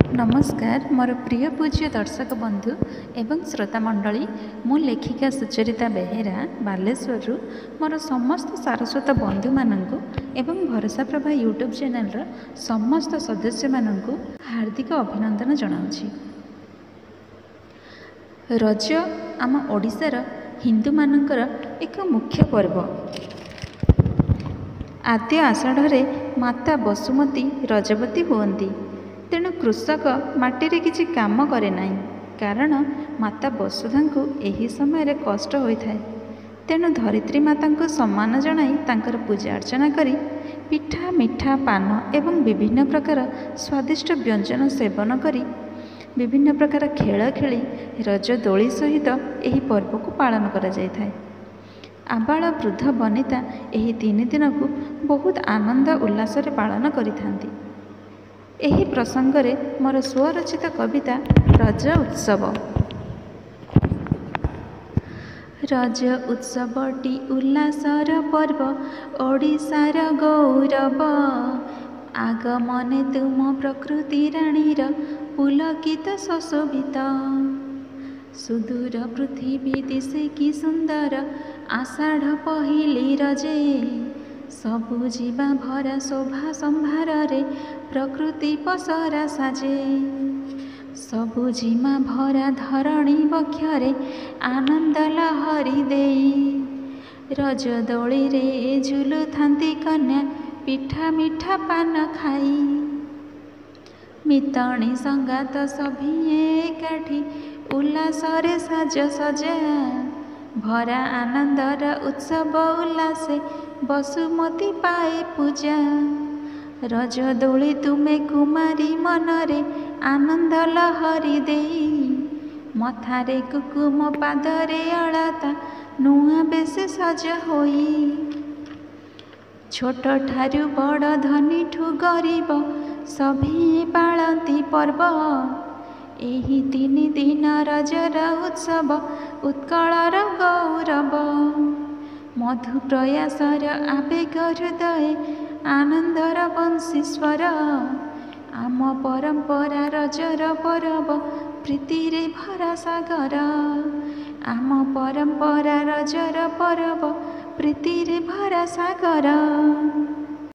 नमस्कार मोर प्रिय पूज्य दर्शक बंधु एवं श्रोता मंडली मु लेखिका सुचरिता बेहेरा बालेश्वर मोर समस्त सारस्वत बंधु मानू एवं भरोसा प्रभा यूट्यूब चैनल समस्त सदस्य मानू हार्दिक अभिनंदन जनाऊँगी। रज आम ओडिशार हिंदू मानकर एक मुख्य पर्व। आद्य आषाढ़ माता बसुमती रजवती हुअन्ति। तेणु कृषक माटी किछि काम करे नाही, कारण माता वसुधा को एही समय कष्ट होइथाए। तेणु धरित्री माता को सम्मान जणाई तांकर पूजा अर्चना करी पिठा मिठा पान एवं विभिन्न प्रकार स्वादिष्ट व्यंजन सेवन करी विभिन्न प्रकार खेल खेली रज दोली सहित एही पर्व को पालन करा जायथाए। आबाल वृद्ध वनिता एही 3 दिन को बहुत आनंद उल्लास पालन करिथांती। एही प्रसंगरे मोर स्वरचित कविता रज उत्सव। रज उत्सवटी उल्लासर पर्व, ओडिशार गौरव। आगमने तुम प्रकृति राणीर पुलकित सशोभित। सुदूर पृथ्वी दिशे कि सुंदर, आषाढ़ पहिली रजे। सबु जीवा भरा शोभा संभार रे, प्रकृति पसरा साजे। सबु जीमा भरा धरणी बक्षरे, आनंद लहरी देई। रज दोली रे झुलु थांती कन्या, पिठा मिठा पान खाई। मितणी संगात सभिए एकाठी, उल्लासरे साज सजा। भरा आनंदर उत्सव उल्लासे, बसुमती पाए पूजा। रज दोली तुमे कुमारी मनरे, आनंद लहरी देई। मथारे कुकुम पादरे अलता, नुआ बेसे सज होई। छोट ठारू बड़ धनी ठू गरीब, सभी पालती पर्व। एही 3 दिन रजर उत्सव, उत्कलर गौरव। मधु प्रयासर आवेग हृदय, आनंदर बंशी स्वर। आम परंपरा रजर परब, प्रीति रे भरा सागर। आम परंपरा रजर परब, प्रीति रे भरा सागर।